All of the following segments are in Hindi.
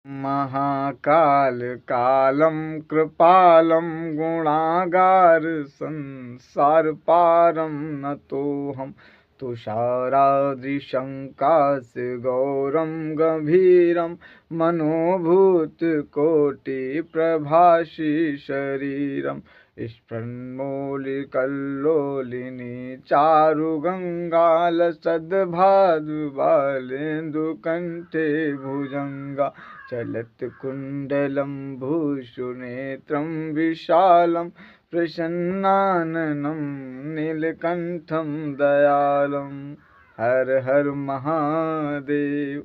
महाकाल कालम कृपालम गुणागार संसार पारम नतोऽहं तुषाराद्रिशङ्कासगौरं गभीरं मनोभूतकोटिप्रभासि शरीरम् स्फुरन्मौलिकल्लोलिनी चारुगङ्गालसद्भानुबालेन्दुकण्ठे भुजङ्गा चलत्कुण्डलं भूषुनेत्रं विशालं प्रसन्नाननं नीलकण्ठं दयालं। हर हर महादेव।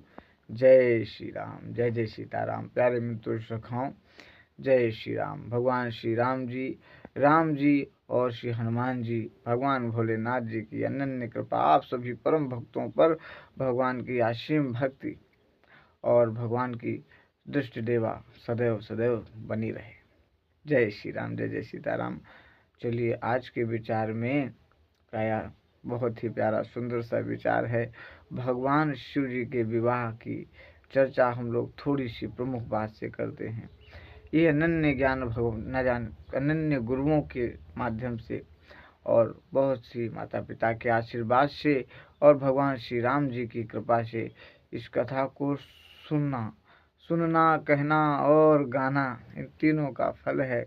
जय श्री राम, जय जय सीताराम। प्यारे मित्रों सखाओं, जय श्री राम। भगवान श्री राम जी और श्री हनुमान जी, भगवान भोलेनाथ जी की अनन्य कृपा आप सभी परम भक्तों पर, भगवान की असीम भक्ति और भगवान की दृष्टि देवा सदैव सदैव बनी रहे। जय श्री राम, जय जय सीताराम। चलिए, आज के विचार में प्रायः बहुत ही प्यारा सुंदर सा विचार है। भगवान शिव जी के विवाह की चर्चा हम लोग थोड़ी सी प्रमुख बात से करते हैं। ये अनन्य ज्ञान अनन्य गुरुओं के माध्यम से और बहुत सी माता पिता के आशीर्वाद से और भगवान श्री राम जी की कृपा से इस कथा को सुनना, कहना और गाना, इन तीनों का फल है।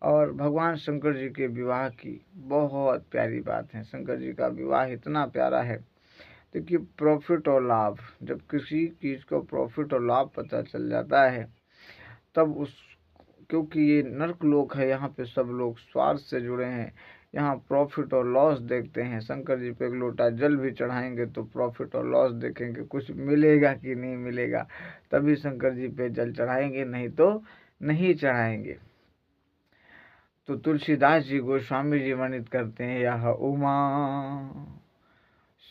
और भगवान शंकर जी के विवाह की बहुत प्यारी बात है। शंकर जी का विवाह इतना प्यारा है। देखिए, प्रॉफिट और लाभ, जब किसी चीज़ को प्रॉफिट और लाभ पता चल जाता है तब क्योंकि ये नर्क लोक है, यहाँ पे सब लोग स्वार्थ से जुड़े हैं, यहाँ प्रॉफिट और लॉस देखते हैं। शंकर जी पे एक लोटा जल भी चढ़ाएंगे तो प्रॉफिट और लॉस देखेंगे, कुछ मिलेगा कि नहीं मिलेगा, तभी शंकर जी पे जल चढ़ाएंगे, नहीं तो नहीं चढ़ाएंगे। तो तुलसीदास जी गोस्वामी जी वर्णित करते हैं, यह उमा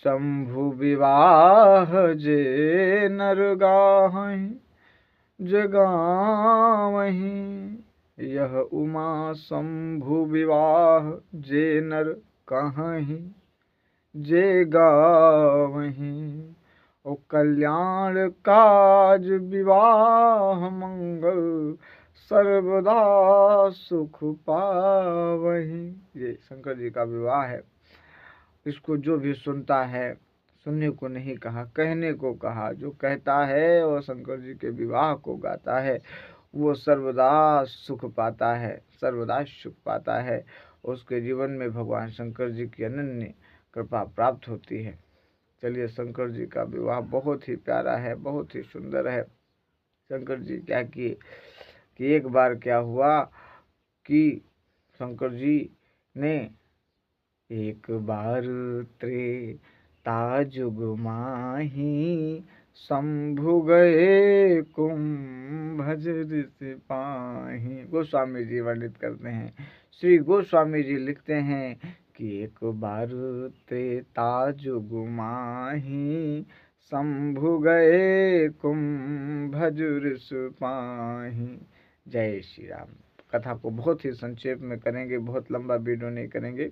शंभु विवाह जे नर गाहै जगावहीं। यह उमा शंभु विवाह जे नर कहहीं जे गावहीं। ओ कल्याण काज विवाह मंगल सर्वदा सुख पावहीं। ये शंकर जी का विवाह है। इसको जो भी सुनता है, सुनने को नहीं कहा, कहने को कहा, जो कहता है और शंकर जी के विवाह को गाता है, वो सर्वदा सुख पाता है, सर्वदा सुख पाता है। उसके जीवन में भगवान शंकर जी की अनन्य कृपा प्राप्त होती है। चलिए, शंकर जी का विवाह बहुत ही प्यारा है, बहुत ही सुंदर है। शंकर जी क्या किए कि एक बार क्या हुआ कि शंकर जी ने एक बार त्रेता जुग माही शंभु गए कुंभज ऋषि पाही। गोस्वामी जी वर्णित करते हैं, श्री गोस्वामी जी लिखते हैं कि एक बार त्रेता जुग माही शंभु गए कुंभज ऋषि पाही। जय श्री राम। कथा को बहुत ही संक्षेप में करेंगे, बहुत लंबा वीडियो नहीं करेंगे।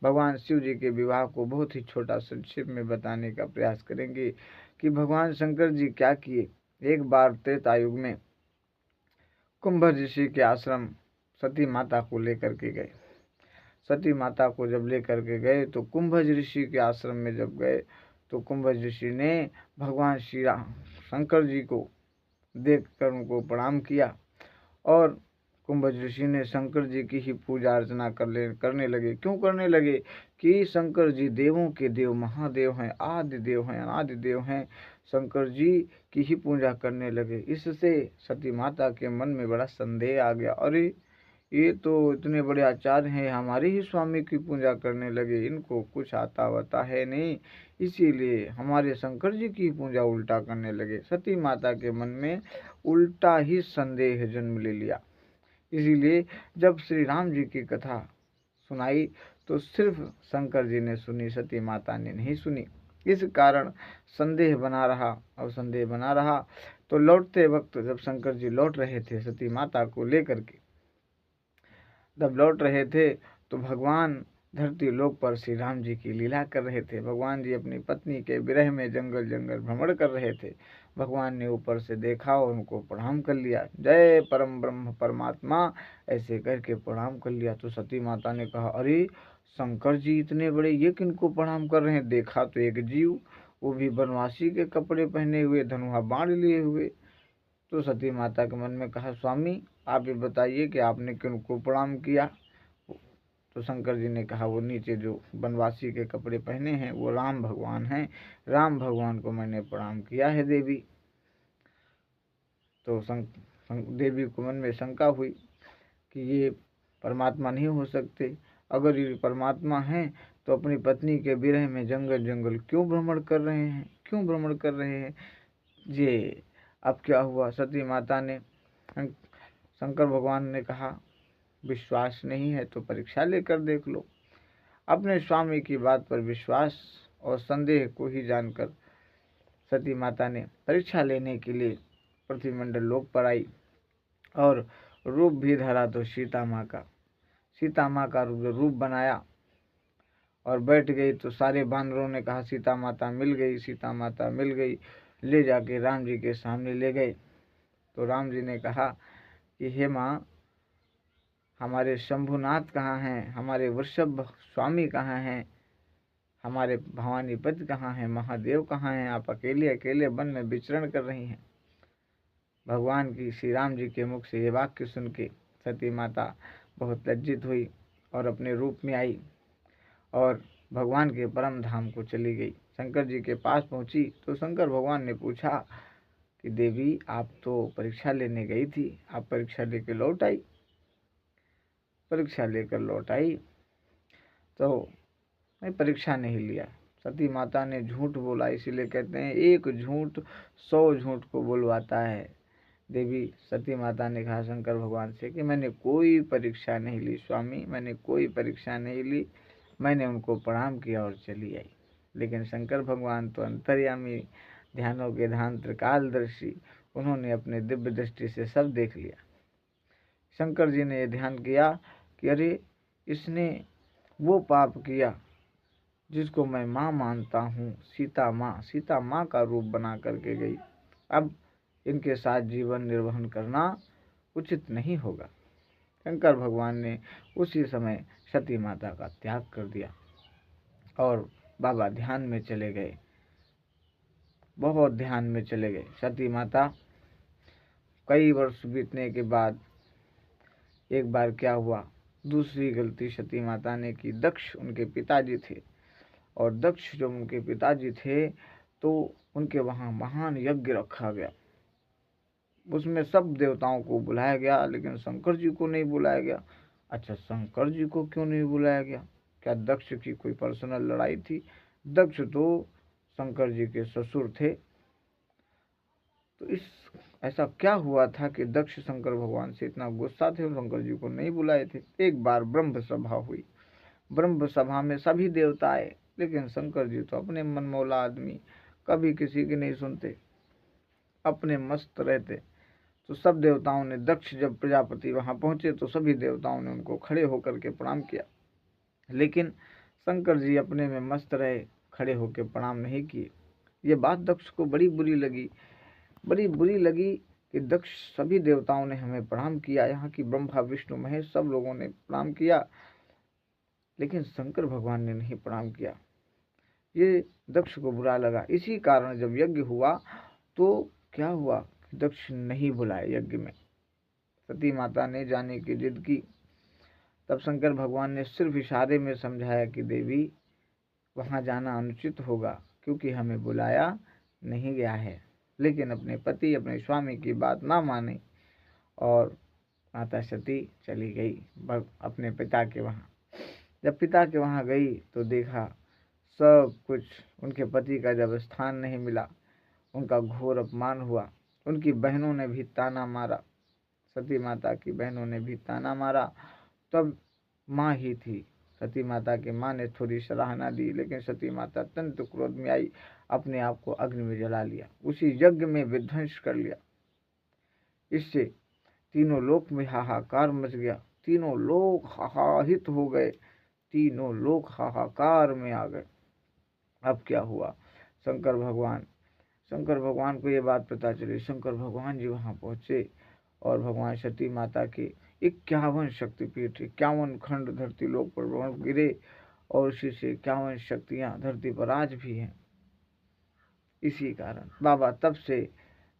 भगवान शिव जी के विवाह को बहुत ही छोटा संक्षेप में बताने का प्रयास करेंगे कि भगवान शंकर जी क्या किए। एक बार त्रेतायुग में कुंभज ऋषि के आश्रम सती माता को लेकर के गए। सती माता को जब लेकर के गए तो कुंभज ऋषि के आश्रम में जब गए तो कुंभज ऋषि ने भगवान श्री राम शंकर जी को देखकर उनको प्रणाम किया और कुंभज ऋषि ने शंकर जी की ही पूजा अर्चना करने लगे। क्यों करने लगे कि शंकर जी देवों के देव, महादेव हैं, आदि देव हैं, अनादि देव हैं। शंकर जी की ही पूजा करने लगे। इससे सती माता के मन में बड़ा संदेह आ गया, अरे ये तो इतने बड़े आचार्य हैं, हमारे ही स्वामी की पूजा करने लगे, इनको कुछ आता वता है नहीं, इसीलिए हमारे शंकर जी की पूजा उल्टा करने लगे। सती माता के मन में उल्टा ही संदेह जन्म ले लिया। इसीलिए जब श्री राम जी की कथा सुनाई तो सिर्फ शंकर जी ने सुनी, सती माता ने नहीं सुनी। इस कारण संदेह बना रहा और संदेह बना रहा। तो लौटते वक्त जब शंकर जी लौट रहे थे सती माता को लेकर के, जब लौट रहे थे तो भगवान धरती लोक पर श्री राम जी की लीला कर रहे थे। भगवान जी अपनी पत्नी के विरह में जंगल जंगल भ्रमण कर रहे थे। भगवान ने ऊपर से देखा और उनको प्रणाम कर लिया। जय परम ब्रह्म परमात्मा ऐसे करके प्रणाम कर लिया। तो सती माता ने कहा, अरे शंकर जी इतने बड़े, ये किनको प्रणाम कर रहे हैं? देखा तो एक जीव, वो भी बनवासी के कपड़े पहने हुए, धनुहा बाण लिए हुए। तो सती माता के मन में कहा, स्वामी आप ये बताइए कि आपने किनको प्रणाम किया? तो शंकर जी ने कहा, वो नीचे जो बनवासी के कपड़े पहने हैं वो राम भगवान हैं, राम भगवान को मैंने प्रणाम किया है देवी। तो देवी को मन में शंका हुई कि ये परमात्मा नहीं हो सकते। अगर ये परमात्मा हैं तो अपनी पत्नी के विरह में जंगल जंगल क्यों भ्रमण कर रहे हैं, क्यों भ्रमण कर रहे हैं? ये अब क्या हुआ? सती माता ने, शंकर भगवान ने कहा, विश्वास नहीं है तो परीक्षा लेकर देख लो। अपने स्वामी की बात पर विश्वास और संदेह को ही जानकर सती माता ने परीक्षा लेने के लिए पृथ्वीमंडल लोक पर आई और रूप भी धरा तो सीता माँ का रूप बनाया और बैठ गई। तो सारे बानरों ने कहा, सीता माता मिल गई, सीता माता मिल गई। ले जाके राम जी के सामने ले गए। तो राम जी ने कहा कि हे माँ, हमारे शंभुनाथ कहाँ हैं, हमारे वृषभ स्वामी कहाँ हैं, हमारे भवानीपति कहाँ हैं, महादेव कहाँ हैं? आप अकेले अकेले वन में विचरण कर रही हैं। भगवान की श्री राम जी के मुख से ये वाक्य सुन के सती माता बहुत लज्जित हुई और अपने रूप में आई और भगवान के परम धाम को चली गई। शंकर जी के पास पहुंची तो शंकर भगवान ने पूछा कि देवी आप तो परीक्षा लेने गई थी, आप परीक्षा लेकर लौट आई? परीक्षा लेकर लौट आई तो मैं परीक्षा नहीं लिया। सती माता ने झूठ बोला, इसीलिए कहते हैं एक झूठ 100 झूठ को बुलवाता है। देवी सती माता ने कहा शंकर भगवान से कि मैंने कोई परीक्षा नहीं ली स्वामी, मैंने कोई परीक्षा नहीं ली, मैंने उनको प्रणाम किया और चली आई। लेकिन शंकर भगवान तो अंतर्यामी, ध्यानों के ध्यान त्रिकालदर्शी, उन्होंने अपने दिव्य दृष्टि से सब देख लिया। शंकर जी ने यह ध्यान किया कि अरे इसने वो पाप किया जिसको मैं माँ मानता हूँ, सीता माँ का रूप बना करके गई। अब इनके साथ जीवन निर्वहन करना उचित नहीं होगा। शंकर भगवान ने उसी समय सती माता का त्याग कर दिया और बाबा ध्यान में चले गए, बहुत ध्यान में चले गए। सती माता कई वर्ष बीतने के बाद एक बार क्या हुआ, दूसरी गलती सती माता ने की। दक्ष उनके पिताजी थे और दक्ष जब उनके पिताजी थे तो उनके वहाँ महान यज्ञ रखा गया। उसमें सब देवताओं को बुलाया गया लेकिन शंकर जी को नहीं बुलाया गया। अच्छा, शंकर जी को क्यों नहीं बुलाया गया? क्या दक्ष की कोई पर्सनल लड़ाई थी? दक्ष तो शंकर जी के ससुर थे। तो ऐसा क्या हुआ था कि दक्ष शंकर भगवान से इतना गुस्सा थे और शंकर जी को नहीं बुलाए थे? एक बार ब्रह्म सभा हुई, ब्रह्म सभा में सभी देवता आए लेकिन शंकर जी तो अपने मनमौला आदमी, कभी किसी की नहीं सुनते, अपने मस्त रहते। तो सब देवताओं ने, दक्ष जब प्रजापति वहां पहुंचे तो सभी देवताओं ने उनको खड़े होकर के प्रणाम किया, लेकिन शंकर जी अपने में मस्त रहे, खड़े होकर प्रणाम नहीं किए। ये बात दक्ष को बड़ी बुरी लगी कि दक्ष, सभी देवताओं ने हमें प्रणाम किया, यहाँ की ब्रह्मा विष्णु महेश सब लोगों ने प्रणाम किया लेकिन शंकर भगवान ने नहीं प्रणाम किया। ये दक्ष को बुरा लगा। इसी कारण जब यज्ञ हुआ तो क्या हुआ, दक्ष नहीं बुलाए यज्ञ में। सती माता ने जाने की जिद की। तब शंकर भगवान ने सिर्फ इशारे में समझाया कि देवी वहां जाना अनुचित होगा क्योंकि हमें बुलाया नहीं गया है। लेकिन अपने पति, अपने स्वामी की बात ना मानी और माता सती चली गई अपने पिता के वहाँ। जब पिता के वहाँ गई तो देखा सब कुछ, उनके पति का जब स्थान नहीं मिला, उनका घोर अपमान हुआ। उनकी बहनों ने भी ताना मारा, सती माता की बहनों ने भी ताना मारा। तब माँ ही थी, सती माता की माँ ने थोड़ी सराहना दी लेकिन सती माता अत्यंत क्रोध में आई, अपने आप को अग्नि में जला लिया, उसी यज्ञ में विध्वंस कर लिया। इससे तीनों लोक में हाहाकार मच गया, तीनों लोक हाहाहित हो गए, तीनों लोग हाहाकार में आ गए। अब क्या हुआ, शंकर भगवान शंकर भगवान को ये बात पता चली। शंकर भगवान जी वहाँ पहुँचे और भगवान सती माता के 51 शक्तिपीठ, 51 खंड धरती लोक पर भ्रमण गिरे और उसी से 51 शक्तियाँ धरती पर आज भी हैं। इसी कारण बाबा तब से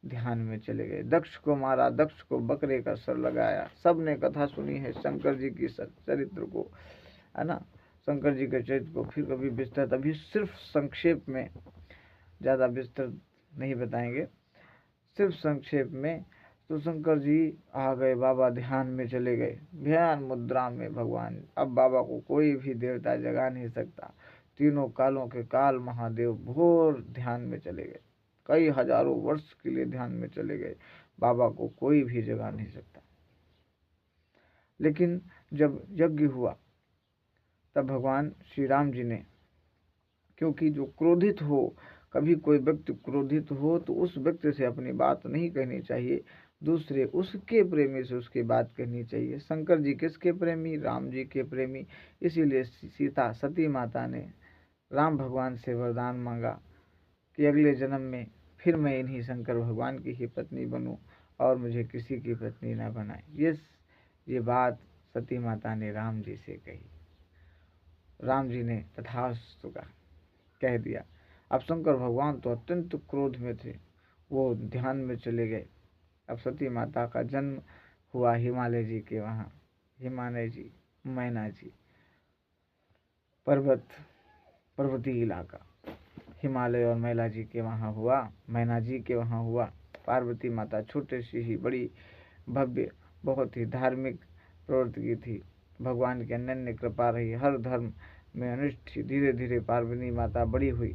ध्यान में चले गए। दक्ष को मारा, दक्ष को बकरे का सर लगाया। सब ने कथा सुनी है शंकर जी की चरित्र को, है ना, शंकर जी के चरित्र को। फिर कभी विस्तृत, अभी सिर्फ संक्षेप में, ज़्यादा विस्तृत नहीं बताएंगे, सिर्फ संक्षेप में। तो शंकर जी आ गए, बाबा ध्यान में चले गए, ध्यान मुद्रा में भगवान। अब बाबा को कोई भी देवता जगा नहीं सकता। तीनों कालों के काल महादेव घोर ध्यान में चले गए, कई हजारों वर्ष के लिए ध्यान में चले गए। बाबा को कोई भी जगा नहीं सकता। लेकिन जब यज्ञ हुआ तब भगवान श्री राम जी ने, क्योंकि जो क्रोधित हो, कभी कोई व्यक्ति क्रोधित हो तो उस व्यक्ति से अपनी बात नहीं कहनी चाहिए, दूसरे उसके प्रेमी से उसकी बात कहनी चाहिए। शंकर जी किसके प्रेमी? राम जी के प्रेमी। इसीलिए सीता सती माता ने राम भगवान से वरदान मांगा कि अगले जन्म में फिर मैं इन्हीं शंकर भगवान की ही पत्नी बनूं और मुझे किसी की पत्नी न बनाए। ये बात सती माता ने राम जी से कही। राम जी ने तथास्तु का कह दिया। अब शंकर भगवान तो अत्यंत क्रोध में थे, वो ध्यान में चले गए। अब सती माता का जन्म हुआ हिमालय जी के वहाँ, हिमालय जी, मैना जी, पर्वतीय इलाका, हिमालय और मैला जी के वहाँ हुआ, मैना जी के वहाँ हुआ। पार्वती माता छोटे सी ही बड़ी भव्य, बहुत ही धार्मिक प्रवृत्ति की थी। भगवान की अनन्य कृपा रही, हर धर्म में अनुष्ठी। धीरे धीरे पार्वती माता बड़ी हुई।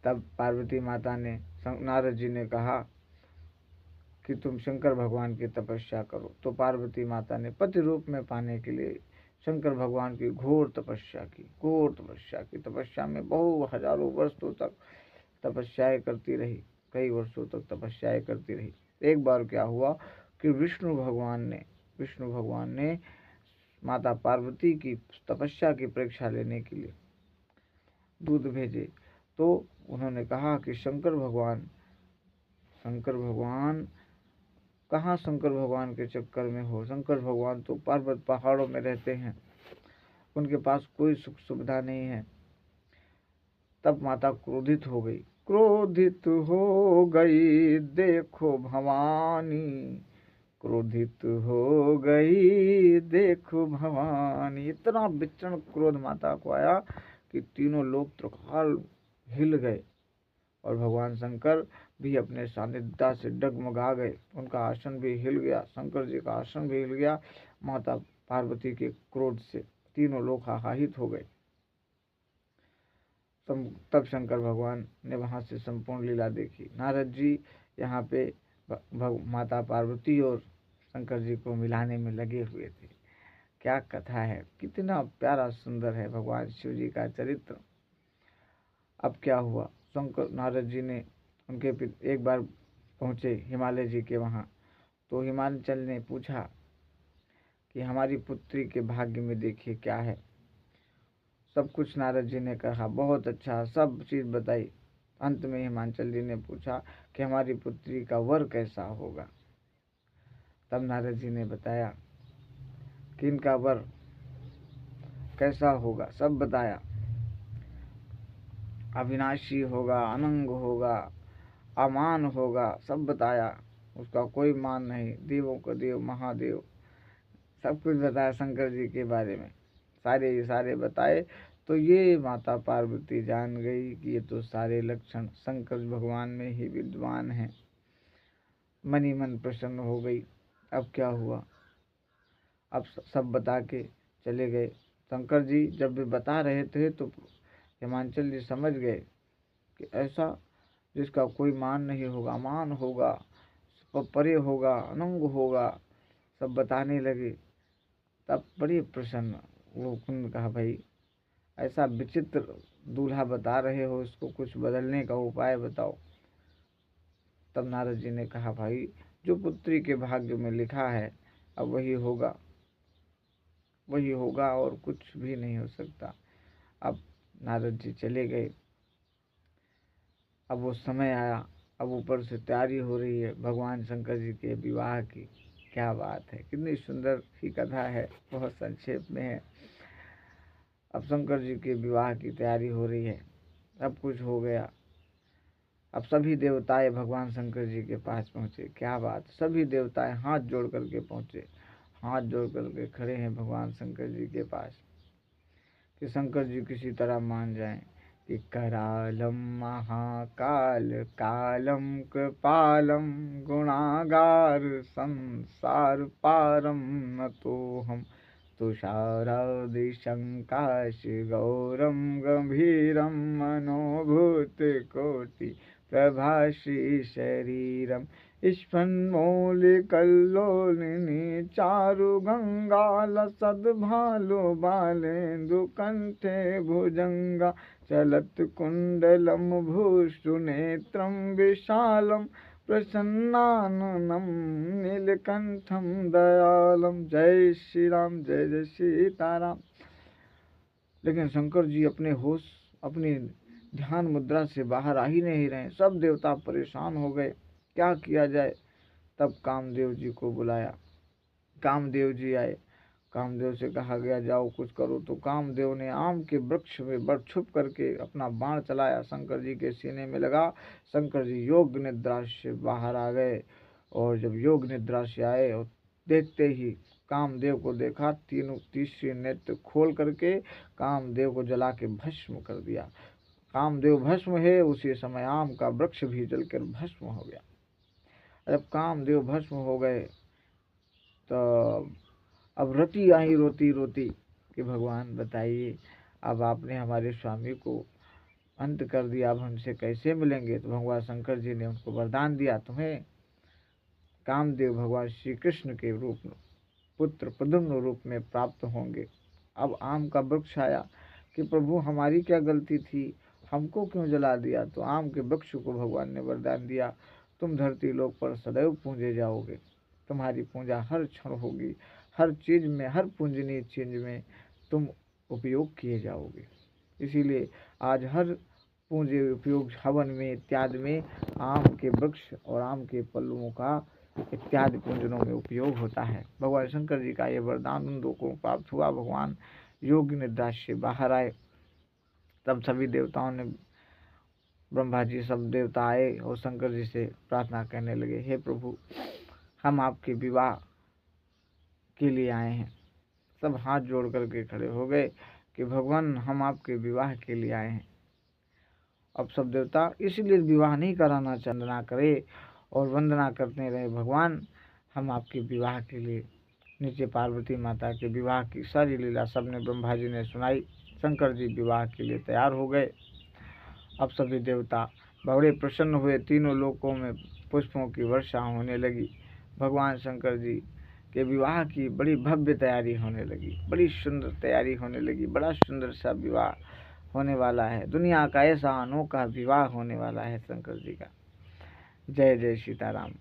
तब पार्वती माता ने, नारद जी ने कहा कि तुम शंकर भगवान की तपस्या करो। तो पार्वती माता ने पति रूप में पाने के लिए शंकर भगवान की घोर तपस्या की, घोर तपस्या की। तपस्या में बहु हजारों वर्षों तक तपस्याएं करती रही, कई वर्षों तक तपस्याएं करती रही। एक बार क्या हुआ कि विष्णु भगवान ने माता पार्वती की तपस्या की परीक्षा लेने के लिए दूत भेजे। तो उन्होंने कहा कि शंकर भगवान कहाँ शंकर भगवान के चक्कर में हो। शंकर भगवान तो पर्वत पहाड़ों में रहते हैं, उनके पास कोई सुख सुविधा नहीं है। तब माता क्रोधित हो गई, क्रोधित हो गई देखो भवानी, क्रोधित हो गई देखो भवानी। इतना विचरण क्रोध माता को आया कि तीनों लोग त्रिकाल हिल गए और भगवान शंकर भी अपने सानिध्य से डगमगा गए। उनका आसन भी हिल गया, शंकर जी का आसन भी हिल गया माता पार्वती के क्रोध से। तीनों लोग आहाहित हो गए। तब शंकर भगवान ने वहाँ से संपूर्ण लीला देखी। नारद जी यहाँ पे माता पार्वती और शंकर जी को मिलाने में लगे हुए थे। क्या कथा है, कितना प्यारा सुंदर है भगवान शिव जी का चरित्र। अब क्या हुआ, शंकर नारद जी ने उनके एक बार पहुँचे हिमालय जी के वहाँ। तो हिमाचल ने पूछा कि हमारी पुत्री के भाग्य में देखिए क्या है। सब कुछ नारद जी ने कहा, बहुत अच्छा, सब चीज़ बताई। अंत में हिमाचल जी ने पूछा कि हमारी पुत्री का वर कैसा होगा। तब नारद जी ने बताया कि इनका वर कैसा होगा, सब बताया। अविनाशी होगा, अनंग होगा, अमान होगा, सब बताया। उसका कोई मान नहीं, देवों का देव, महादेव, सब कुछ बताया शंकर जी के बारे में, सारे बताए। तो ये माता पार्वती जान गई कि ये तो सारे लक्षण शंकर भगवान में ही विद्वान हैं। मनी मन प्रसन्न हो गई। अब क्या हुआ, अब सब बता के चले गए। शंकर जी जब भी बता रहे थे तो हिमाचल जी समझ गए कि ऐसा जिसका कोई मान नहीं होगा, मान होगा, परे होगा, अनंग होगा, सब बताने लगे। तब बड़ी प्रसन्न वो कुंद कहा, भाई ऐसा विचित्र दूल्हा बता रहे हो, इसको कुछ बदलने का उपाय बताओ। तब नारद जी ने कहा, भाई जो पुत्री के भाग्य में लिखा है अब वही होगा और कुछ भी नहीं हो सकता। अब नारद जी चले गए। अब वो समय आया, अब ऊपर से तैयारी हो रही है भगवान शंकर जी के विवाह की। क्या बात है, कितनी सुंदर ही कथा है, बहुत संक्षेप में है। अब शंकर जी के विवाह की तैयारी हो रही है, सब कुछ हो गया। अब सभी देवताएं भगवान शंकर जी के पास पहुँचे। क्या बात, सभी देवताएं हाथ जोड़ करके पहुँचे, हाथ जोड़ करके खड़े हैं भगवान शंकर जी के पास कि शंकर जी किसी तरह मान जाएं कि करालम महाकाल कालम कृपालम गुणागार संसार पारम न तो हम तुषारादिशंकाश गौरम गंभीरम मनोभूत कोटि प्रभाषी शरीरम स्फन्मौलिकल्लोलिनी चारु गंगालसद्भालो बालेन्दु कंठे भुजंगा चलत कुंडलम भूषुनेत्रम विशालम प्रसन्नाननम नीलकंठम दयालम। जय श्री राम, जय जय सीताराम। लेकिन शंकर जी अपने होश, अपनी ध्यान मुद्रा से बाहर आ ही नहीं रहे। सब देवता परेशान हो गए, क्या किया जाए। तब कामदेव जी को बुलाया, कामदेव जी आए। कामदेव से कहा गया जाओ कुछ करो। तो कामदेव ने आम के वृक्ष में बड़ छुप करके अपना बाण चलाया, शंकर जी के सीने में लगा। शंकर जी योग निद्रा से बाहर आ गए, और जब योग निद्रा से आए और देखते ही कामदेव को देखा, तीसरी नेत्र खोल करके कामदेव को जला के भस्म कर दिया। कामदेव भस्म है, उसी समय आम का वृक्ष भी जलकर भस्म हो गया। जब कामदेव भस्म हो गए तो अब रति आई रोती रोती कि भगवान बताइए, अब आपने हमारे स्वामी को अंत कर दिया, अब हमसे कैसे मिलेंगे। तो भगवान शंकर जी ने उनको वरदान दिया, तुम्हें कामदेव भगवान श्री कृष्ण के रूप में पुत्र प्रद्युम्न रूप में प्राप्त होंगे। अब आम का वृक्ष आया कि प्रभु हमारी क्या गलती थी, हमको क्यों जला दिया। तो आम के वृक्ष को भगवान ने वरदान दिया, तुम धरती लोक पर सदैव पूजे जाओगे, तुम्हारी पूजा हर क्षण होगी, हर चीज में, हर पूजनीय चीज में तुम उपयोग किए जाओगे। इसीलिए आज हर पूजे उपयोग हवन में इत्यादि में आम के वृक्ष और आम के पल्लवों का इत्यादि पूजनों में उपयोग होता है। भगवान शंकर जी का ये वरदान उन लोगों को प्राप्त हुआ। भगवान योग निद्रा से बाहर आए, तब सभी देवताओं ने, ब्रह्मा जी सब देवता आए और शंकर जी से प्रार्थना करने लगे, हे प्रभु हम आपके विवाह के लिए आए हैं। सब हाथ जोड़ करके खड़े हो गए कि भगवान हम आपके विवाह के लिए आए हैं। अब सब देवता इसलिए विवाह नहीं कराना, वंदना करे और वंदना करते रहे, भगवान हम आपके विवाह के लिए। नीचे पार्वती माता के विवाह की सारी लीला सबने ब्रह्मा जी ने सुनाई। शंकर जी विवाह के लिए तैयार हो गए। अब सभी देवता बड़े प्रसन्न हुए, तीनों लोकों में पुष्पों की वर्षा होने लगी। भगवान शंकर जी के विवाह की बड़ी भव्य तैयारी होने लगी, बड़ी सुंदर तैयारी होने लगी। बड़ा सुंदर सा विवाह होने वाला है, दुनिया का ऐसा अनोखा विवाह होने वाला है शंकर जी का। जय जय सीताराम।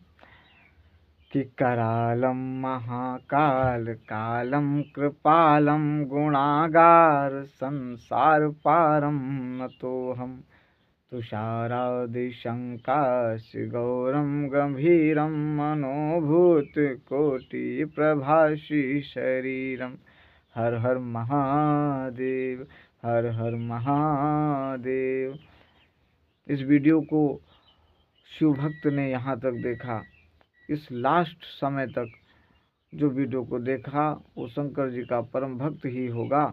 कि करालम महाकाल कालम कृपालम गुणागार संसार पारम न तो हम तुषारादिशंकाश गौरम गंभीरम मनोभूत कोटि प्रभाषी शरीरम। हर हर महादेव, हर हर महादेव। इस वीडियो को शिव भक्त ने यहाँ तक देखा, इस लास्ट समय तक जो वीडियो को देखा वो शंकर जी का परम भक्त ही होगा।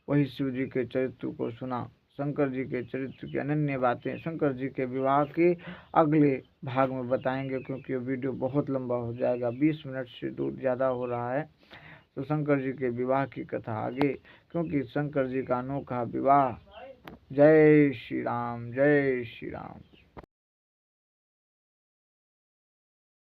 वही शिव जी के चरित्र को सुना, शंकर जी के चरित्र की अनन्य बातें शंकर जी के विवाह के अगले भाग में बताएंगे, क्योंकि ये वीडियो बहुत लंबा हो जाएगा, 20 मिनट से दूर ज़्यादा हो रहा है। तो शंकर जी के विवाह की कथा आगे, क्योंकि शंकर जी का अनोखा विवाह। जय श्री राम, जय श्री राम।